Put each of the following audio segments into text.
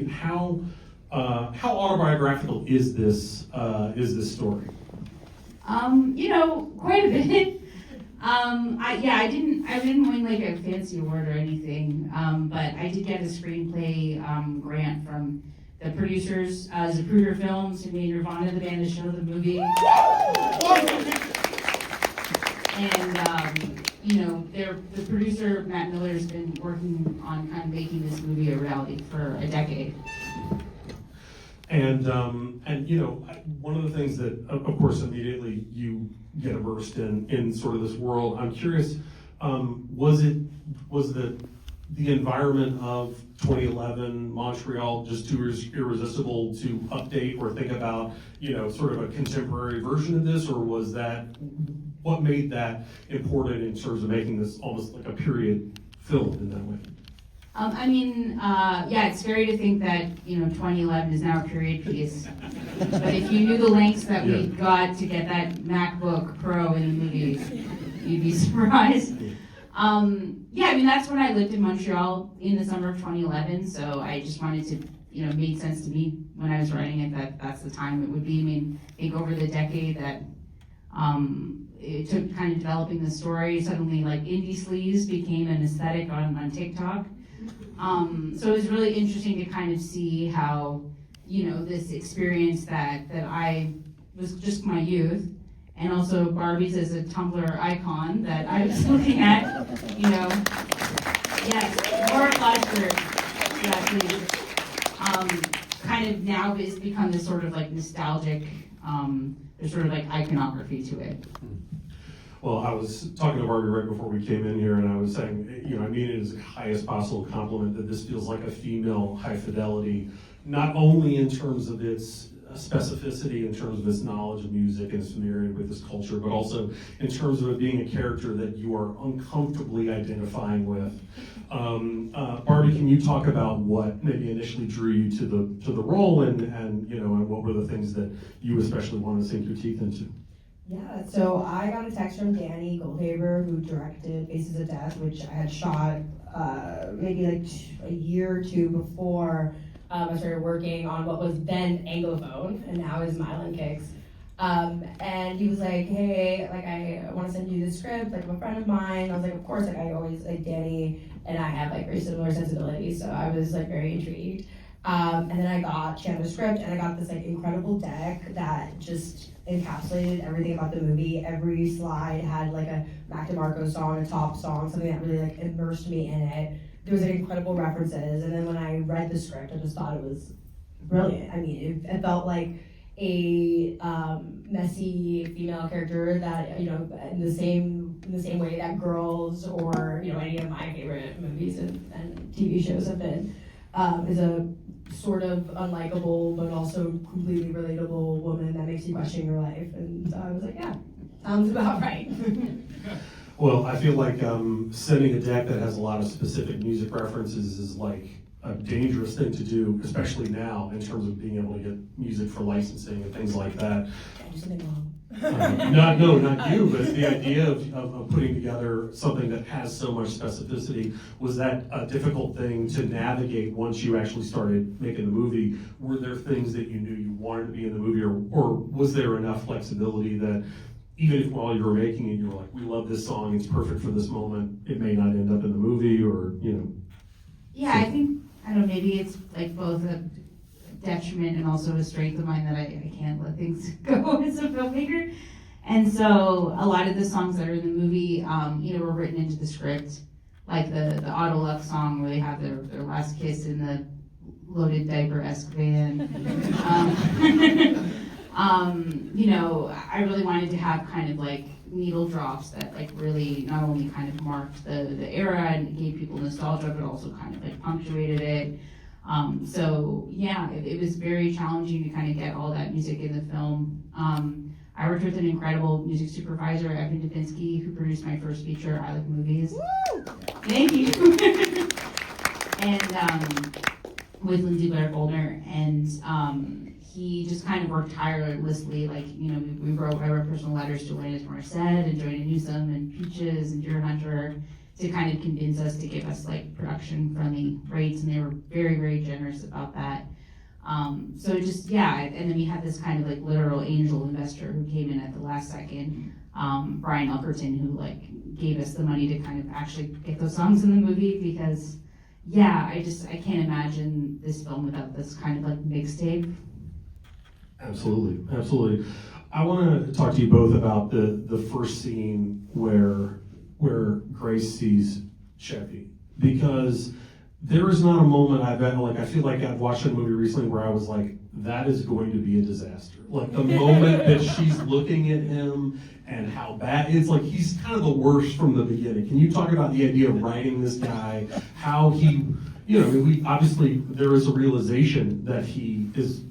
How autobiographical is this story? Quite a bit. I didn't win like a fancy award or anything, but I did get a screenplay grant from the producers, Zapruder Films, who made Nirvana the band to show the movie. And the producer Matt Miller has been working on kind of making this movie a reality for a decade. And one of the things that, of course, immediately you get immersed in sort of this world. I'm curious, was the environment of 2011 Montreal just too irresistible to update or think about, sort of a contemporary version of this, or was that what made that important in terms of making this almost like a period film in that way? It's scary to think that 2011 is now a period piece. But if you knew the lengths that we got to get that MacBook Pro in the movie, you'd be surprised. That's when I lived in Montreal in the summer of 2011. So I just wanted to, it made sense to me when I was writing it that's the time it would be. I think over the decade that it took kind of developing the story. Suddenly, like indie sleaze became an aesthetic on TikTok. So it was really interesting to kind of see how, this experience that I was just my youth, and also Barbie's as a Tumblr icon that I was looking at, yes, more flash kind of now has become this sort of like nostalgic, there's sort of like iconography to it. Well, I was talking to Barbie right before we came in here, and I was saying, I mean it as the highest possible compliment that this feels like a female high fidelity, not only in terms of its specificity, in terms of its knowledge of music and its familiarity with this culture, but also in terms of it being a character that you are uncomfortably identifying with. Barbie, can you talk about what maybe initially drew you to the role, and what were the things that you especially wanted to sink your teeth into? Yeah, so I got a text from Danny Goldhaber, who directed Faces of Death, which I had shot maybe like a year or two before I started working on what was then Anglophone and now is Mylan Kicks. And he was like, hey, like I want to send you the script, like I'm a friend of mine. I was like, of course, like I always like Danny and I have like very similar sensibilities, so I was like very intrigued. And then I got Chandler's script and I got this like incredible deck that just encapsulated everything about the movie. Every slide had like a Mac DeMarco song, a top song, something that really like immersed me in it. There was like incredible references, and then when I read the script, I just thought it was brilliant. I mean, it felt like a messy female character that in the same way that Girls or any of my favorite movies and TV shows have been, is a sort of unlikable but also completely relatable woman that makes you question your life. And I was like, yeah, sounds about right. Well, I feel like sending a deck that has a lot of specific music references is like a dangerous thing to do, especially now in terms of being able to get music for licensing and things like that. I do something wrong. Not you, but the idea of putting together something that has so much specificity, was that a difficult thing to navigate once you actually started making the movie? Were there things that you knew you wanted to be in the movie, or was there enough flexibility that even if while you were making it, you were like, we love this song, it's perfect for this moment, it may not end up in the movie, or, Yeah, I think, I don't know, maybe it's like both a detriment and also a strength of mine that I can't let things go as a filmmaker. And so a lot of the songs that are in the movie, were written into the script, like the Auto Luck song where they have their last kiss in the loaded diaper-esque van. I really wanted to have kind of like needle drops that like really not only kind of marked the era and gave people nostalgia, but also kind of like punctuated it. It was very challenging to kind of get all that music in the film. I worked with an incredible music supervisor, Evan Dubinsky, who produced my first feature, I Like Movies. Woo! Thank you. And with Lindsay Blair Goldner, and he just kind of worked tirelessly. Like, I wrote personal letters to Alanis Morissette and Johnny Newsom and Peaches and Deer Hunter. to kind of convince us to give us like production friendly rates, and they were very, very generous about that. So just, yeah, and then we had this kind of like literal angel investor who came in at the last second, Brian Elkerton, who like gave us the money to kind of actually get those songs in the movie, because yeah, I can't imagine this film without this kind of like mixtape. Absolutely, absolutely. I want to talk to you both about the first scene where Grace sees Chevy, because there is not a moment I feel like I've watched a movie recently where I was like, that is going to be a disaster. Like the moment that she's looking at him and how bad, it's like he's kind of the worst from the beginning. Can you talk about the idea of writing this guy, how he, we obviously there is a realization that he is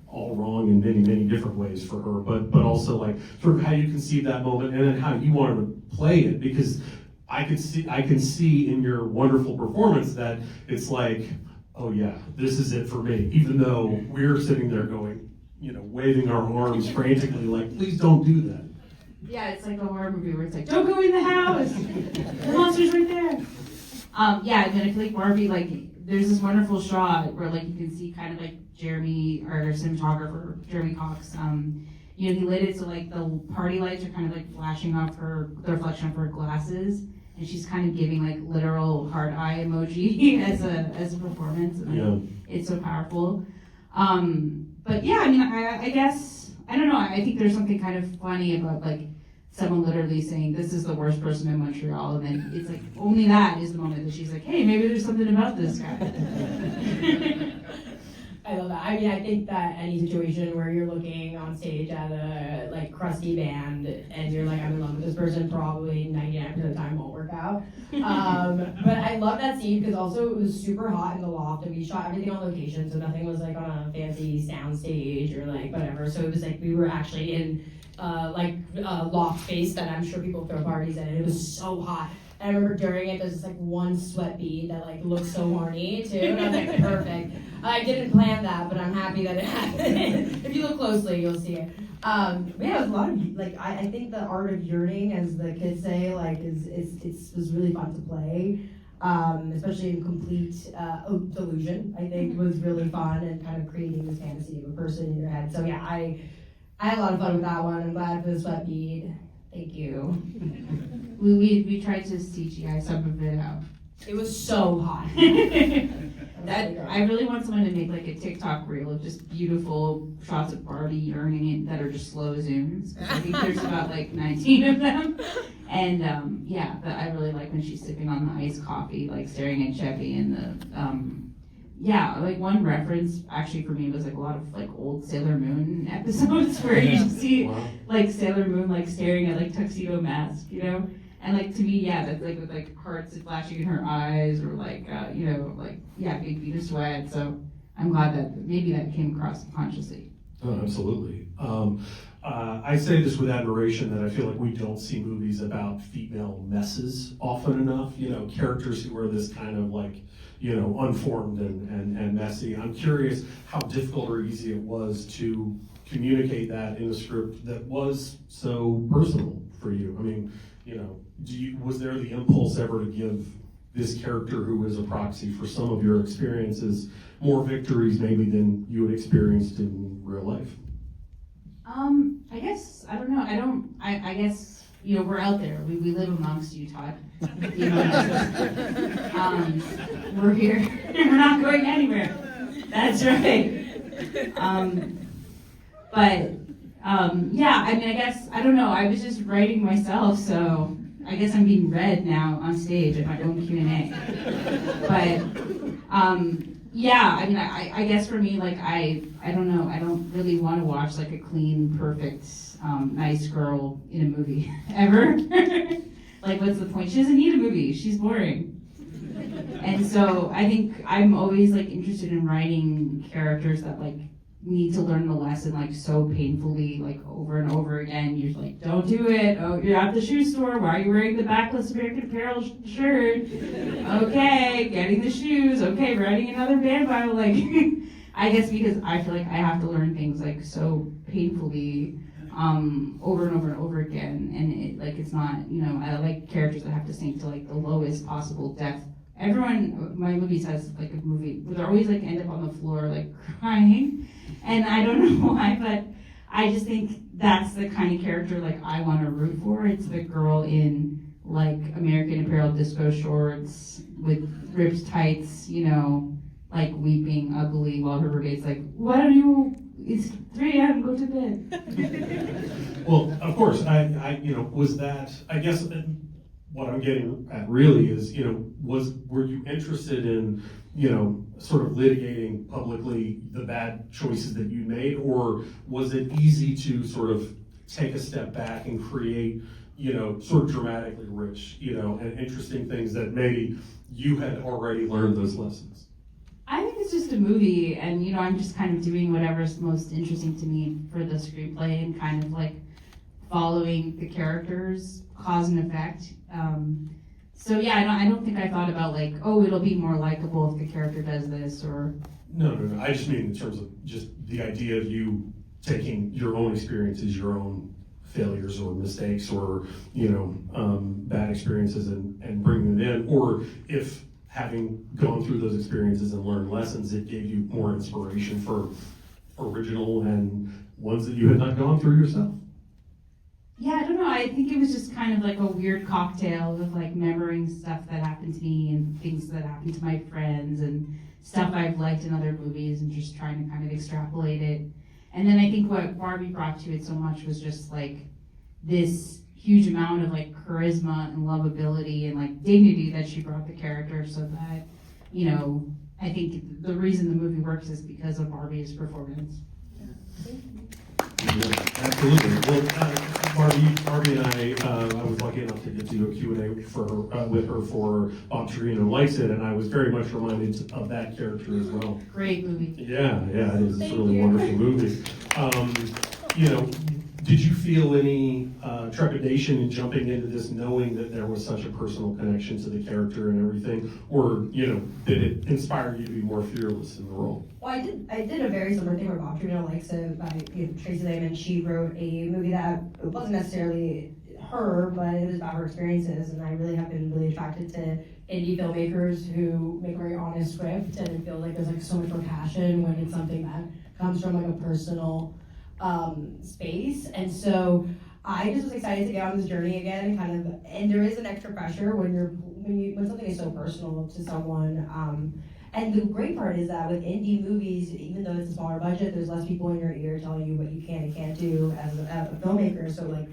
all wrong in many, many different ways for her, but also like sort of how you conceive that moment and then how you wanted to play it, because I can see in your wonderful performance that it's like, oh yeah, this is it for me, even though we're sitting there going, waving our arms frantically like, please don't do that. Yeah, it's like a horror movie where it's like, don't go in the house, the monster's right there. Yeah, and then I feel like Barbie, like, there's this wonderful shot where like you can see kind of like Jeremy, our cinematographer, Jeremy Cox, he lit it so like the party lights are kind of like flashing off the reflection of her glasses, and she's kind of giving like literal heart eye emoji as a performance. And, like, it's so powerful. But yeah, I mean, I guess, I don't know, I think there's something kind of funny about like someone literally saying, this is the worst person in Montreal, and then it's like, only that is the moment that she's like, hey, maybe there's something about this guy. I love that. I mean, I think that any situation where you're looking on stage at a like crusty band and you're like, I'm in love with this person, probably 99% of the time won't work out. But I love that scene because also it was super hot in the loft and we shot everything on location, so nothing was like on a fancy sound stage or like whatever. So it was like we were actually in loft space that I'm sure people throw parties in, and it was so hot. And I remember during it, there's this like one sweat bead that like looked so horny too, and I was like, perfect. I didn't plan that, but I'm happy that it happened. If you look closely, you'll see it. But yeah, it was a lot of like I think the art of yearning, as the kids say, like it was really fun to play, especially in complete delusion. I think was really fun, and kind of creating this fantasy of a person in your head. So yeah, I had a lot of fun with that one. I'm glad for the sweat bead. Thank you. We tried to CGI some of it out. It was so hot. I really want someone to make like a TikTok reel of just beautiful shots of Barbie yearning it that are just slow zooms. I think there's about like 19 of them. And but I really like when she's sipping on the iced coffee, like staring at Chevy, and like one reference actually for me was like a lot of like old Sailor Moon episodes where you just see like Sailor Moon like staring at like Tuxedo Mask, and like to me, that's like with like hearts flashing in her eyes, or like big bead of sweat. So I'm glad that maybe that came across consciously. Oh, absolutely. I say this with admiration that I feel like we don't see movies about female messes often enough. Characters who are this kind of like, unformed and messy. I'm curious how difficult or easy it was to communicate that in a script that was so personal for you. I mean, was there the impulse ever to give this character, who is a proxy for some of your experiences, more victories maybe than you had experienced in real life? I guess, I don't know. I guess, we're out there. We live amongst you, Todd. We're here. We're not going anywhere. That's right. I mean, I guess, I don't know. I was just writing myself, so I guess I'm being read now on stage at my own Q&A. But, I mean, I guess for me, like, I don't know. I don't really want to watch, like, a clean, perfect, nice girl in a movie, ever. Like, what's the point? She doesn't need a movie. She's boring. And so I think I'm always, like, interested in writing characters that, like, need to learn the lesson like so painfully, like over and over again. You're like, don't do it. Oh, you're at the shoe store. Why are you wearing the backless American Apparel shirt? Okay, getting the shoes. Okay, writing another band Bible. Like, I guess because I feel like I have to learn things like so painfully over and over and over again, and it's not, I like characters that have to sink to like the lowest possible depth. Everyone, my movies has like a movie, but they always like end up on the floor like crying, and I don't know why, but I just think that's the kind of character like I want to root for. It's the girl in like American Apparel disco shorts with ripped tights, like weeping ugly while her roommate's like, why don't you? It's 3 a.m. Go to bed. Well, of course, was that? I guess what I'm getting at really is, were you interested in, sort of litigating publicly the bad choices that you made, or was it easy to sort of take a step back and create, sort of dramatically rich, and interesting things that maybe you had already learned those lessons? I think it's just a movie, and I'm just kind of doing whatever's most interesting to me for the screenplay, and kind of like following the characters, cause and effect. So yeah, I don't think I thought about like, oh, it'll be more likable if the character does this, or. No. I just mean in terms of just the idea of you taking your own experiences, your own failures or mistakes, or bad experiences, and bringing them in, or if having gone through those experiences and learned lessons, it gave you more inspiration for original and ones that you had not gone through yourself. Yeah, I don't know. I think it was just kind of like a weird cocktail of like remembering stuff that happened to me and things that happened to my friends and stuff I've liked in other movies, and just trying to kind of extrapolate it. And then I think what Barbie brought to it so much was just like this huge amount of like charisma and lovability and like dignity that she brought the character, so that, I think the reason the movie works is because of Barbie's performance. Yeah, absolutely. Well, Barbie and I was lucky enough to get to do a Q&A for her, with her for Bob Torino Likes It, and I was very much reminded of that character as well. Great movie. Yeah, it is. It's a really wonderful movie. Did you feel any trepidation in jumping into this, knowing that there was such a personal connection to the character and everything, or did it inspire you to be more fearless in the role? Well, I did a very similar thing where Bob Torino Likes It by Tracy Lehman. She wrote a movie that it wasn't necessarily her, but it was about her experiences, and I really have been really attracted to indie filmmakers who make a very honest script, and I feel like there's like so much more passion when it's something that comes from like a personal space. And so I just was excited to get on this journey again, and there is an extra pressure when something is so personal to someone. And the great part is that with indie movies, even though it's a smaller budget, there's less people in your ear telling you what you can and can't do as a filmmaker. So like,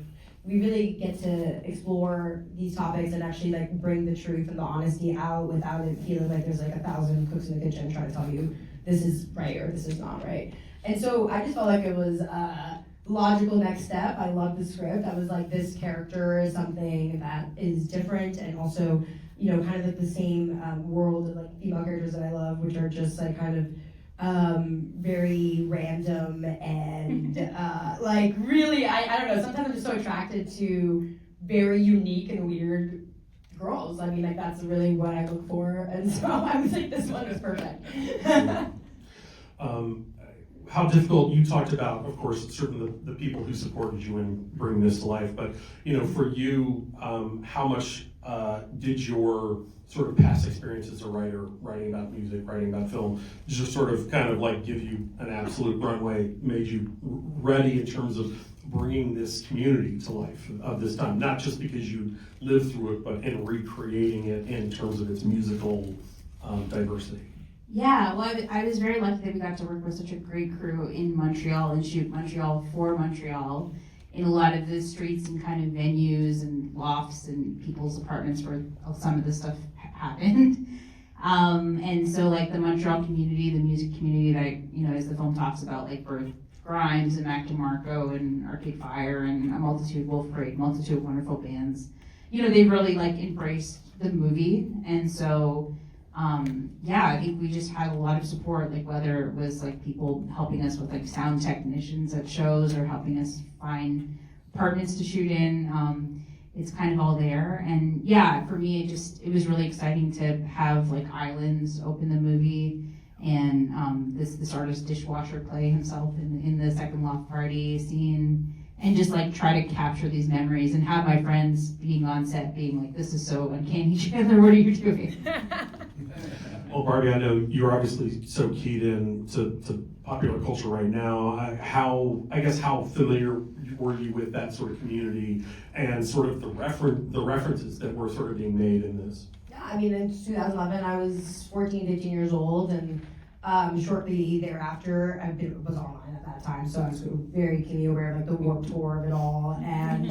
we really get to explore these topics and actually like bring the truth and the honesty out without it feeling like there's like 1,000 cooks in the kitchen trying to tell you this is right or this is not right. And so I just felt like it was a logical next step. I loved the script. I was like, this character is something that is different, and also, kind of like the same world of like female characters that I love, which are just like kind of very random and like really, I don't know, sometimes I'm just so attracted to very unique and weird girls. I mean, like that's really what I look for, and so I was like, this one was perfect. How difficult, you talked about, of course, certainly the people who supported you in bringing this to life, but for you, how much did your sort of past experiences as a writer, writing about music, writing about film, just sort of kind of like give you an absolute runway, made you ready in terms of bringing this community to life of this time, not just because you lived through it, but in recreating it in terms of its musical diversity? Yeah, well, I was very lucky that we got to work with such a great crew in Montreal and shoot Montreal for Montreal in a lot of the streets and kind of venues and lofts and people's apartments where some of this stuff happened. And so like the Montreal community, the music community that, as the film talks about, like Birth Grimes and Mac DeMarco and Arcade Fire and a multitude, Wolf Parade, multitude of wonderful bands, they really like embraced the movie. And so I think we just had a lot of support, like whether it was like people helping us with like sound technicians at shows or helping us find apartments to shoot in. It's kind of all there. And yeah, for me, it was really exciting to have like Islands open the movie, and this artist Dishwasher play himself in the second loft party scene, and just like try to capture these memories and have my friends being on set being like, this is so uncanny, Chandler, what are you doing? Well, Barbie, I know you're obviously so keyed in to popular culture right now. I guess how familiar were you with that sort of community and sort of the references that were sort of being made in this? Yeah, I mean, in 2011, I was 14, 15 years old, and shortly thereafter, I was online at that time, so I was very keenly aware of like the warped tour of it all, and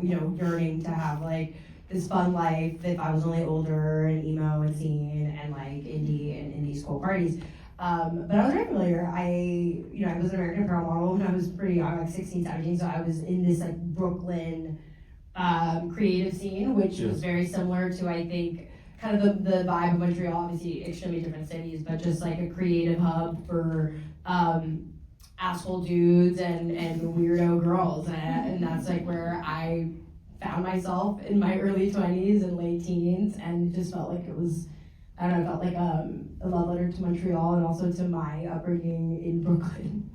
yearning to have like this fun life if I was only older and emo and scene and like indie school parties. But I was very familiar. I was an American Apparel model when I was pretty young, like 16, 17, so I was in this like Brooklyn creative scene, which was very similar to, I think, kind of the vibe of Montreal, obviously extremely different cities, but just like a creative hub for asshole dudes and weirdo girls. And that's like where I found myself in my early 20s and late teens, and just felt like it was, I don't know, felt like a love letter to Montreal and also to my upbringing in Brooklyn.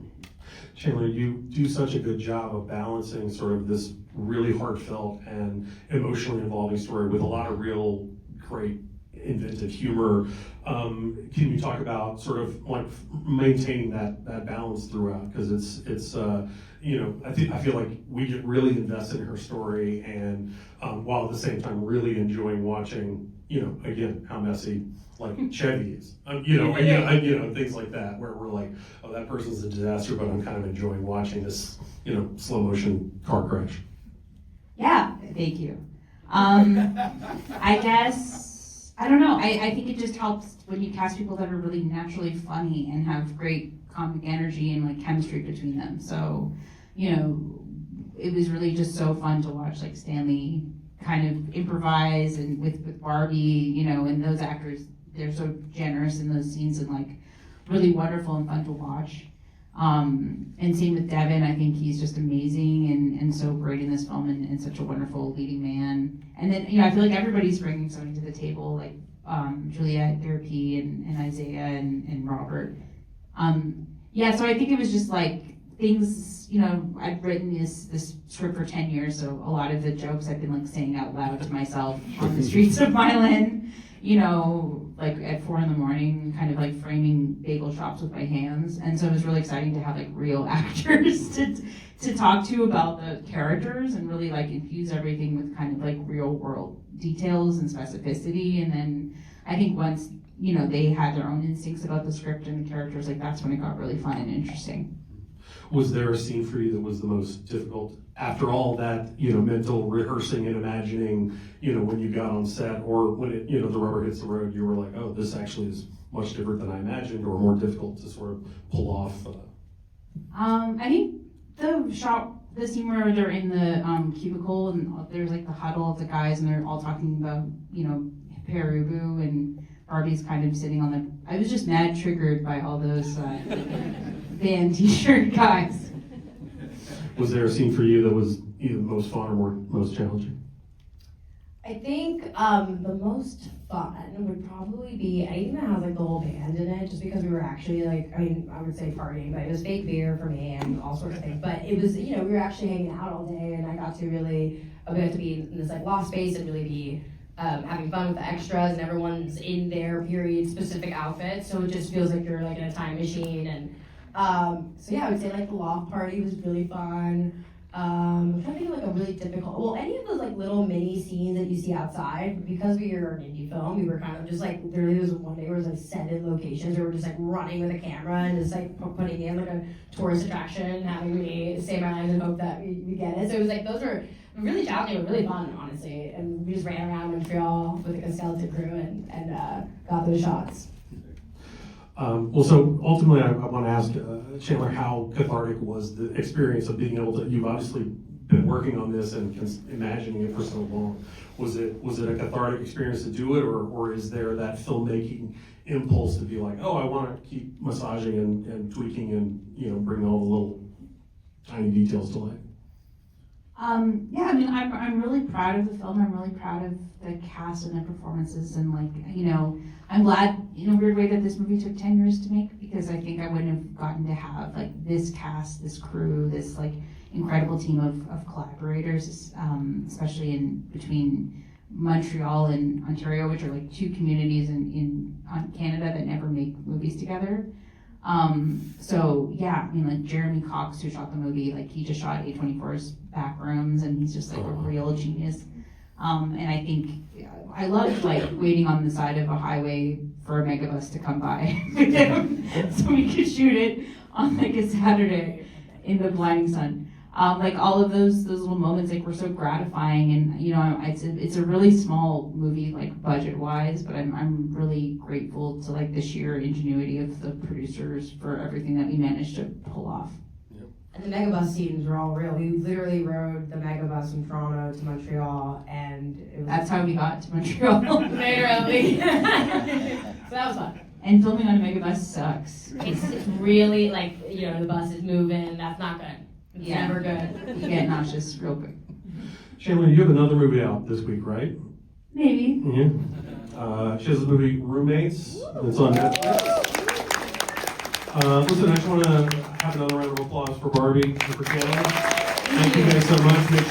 Chandler, you do such a good job of balancing sort of this really heartfelt and emotionally involving story with a lot of real great inventive humor. Can you talk about sort of like maintaining that balance throughout? Because it's I feel like we get really invested in her story, and while at the same time really enjoying watching, again, how messy like Chevy is, things like that, where we're like, oh, that person's a disaster, but I'm kind of enjoying watching this, slow motion car crash. Yeah, thank you. I guess, I don't know, I think it just helps when you cast people that are really naturally funny and have great comic energy and like chemistry between them. So, it was really just so fun to watch like Stanley kind of improvise and with Barbie, and those actors, they're so generous in those scenes and like really wonderful and fun to watch. And same with Devin, I think he's just amazing and so great in this film and such a wonderful leading man. And then, I feel like everybody's bringing something to the table, like Juliette, Therapy, and Isaiah and Robert. So I think it was just like things, I've written this script for 10 years, so a lot of the jokes I've been like saying out loud to myself on the streets of Milan, like at 4 a.m, kind of like framing bagel shops with my hands. And so it was really exciting to have like real actors to talk to about the characters and really like infuse everything with kind of like real world details and specificity. And then I think once, they had their own instincts about the script and the characters, like that's when it got really fun and interesting. Was there a scene for you that was the most difficult after all that, mental rehearsing and imagining, when you got on set, or when it, the rubber hits the road, you were like, oh, this actually is much different than I imagined, or more difficult to sort of pull off? I think the scene where they're in the cubicle and there's like the huddle of the guys and they're all talking about, Perubu, and Barbie's kind of sitting on the, I was just mad triggered by all those band t-shirt guys. Was there a scene for you that was either most fun or most challenging? I think the most fun would probably be anything that has like the whole band in it, just because we were actually like, I would say partying, but it was fake beer for me and all sorts of things. But it was, we were actually hanging out all day, and I got to be in this like loft space and really be having fun with the extras, and everyone's in their period specific outfits, so it just feels like you're like in a time machine. And I would say like the loft party was really fun. I'm trying to think of like a really difficult, any of those like little mini scenes that you see outside, because we were an indie film, we were kind of just like, literally there was one day where it was like 7 locations where we were just like running with a camera and just like putting in like a tourist attraction, having me say my lines and hope that we get it. So it was like, those were really challenging but really fun, honestly. And we just ran around Montreal with like a skeleton crew and got those shots. So ultimately, I want to ask Chandler how cathartic was the experience of being able to, you've obviously been working on this and imagining it for so long. Was it a cathartic experience to do it, or is there that filmmaking impulse to be like, oh, I want to keep massaging and tweaking and, bring all the little tiny details to life? I'm really proud of the film. I'm really proud of the cast and the performances, and I'm glad in a weird way that this movie took 10 years to make, because I think I wouldn't have gotten to have like this cast, this crew, this like incredible team of collaborators, especially in between Montreal and Ontario, which are like two communities in Canada that never make movies together. So yeah, I mean, like Jeremy Cox, who shot the movie, like he just shot A24's Backrooms, and he's just like a real genius. And I think I loved like waiting on the side of a highway for a megabus to come by with him, so we could shoot it on like a Saturday in the blinding sun. Like all of those little moments like were so gratifying, and you know, it's a really small movie like budget wise, but I'm really grateful to like the sheer ingenuity of the producers for everything that we managed to pull off. And the megabus scenes were all real. We literally rode the megabus from Toronto to Montreal, and it was That's how we got to Montreal. literally. So that was fun. And filming on a megabus sucks. It's really like, you know, the bus is moving. That's not good. It's Yeah. never good. You get nauseous real quick. Chandler, you have another movie out this week, right? Maybe. Yeah. She has the movie Roommates. It's on Netflix. Listen, I just want to have another round of applause for Barbie and for Chandler. Thank you guys so much. Make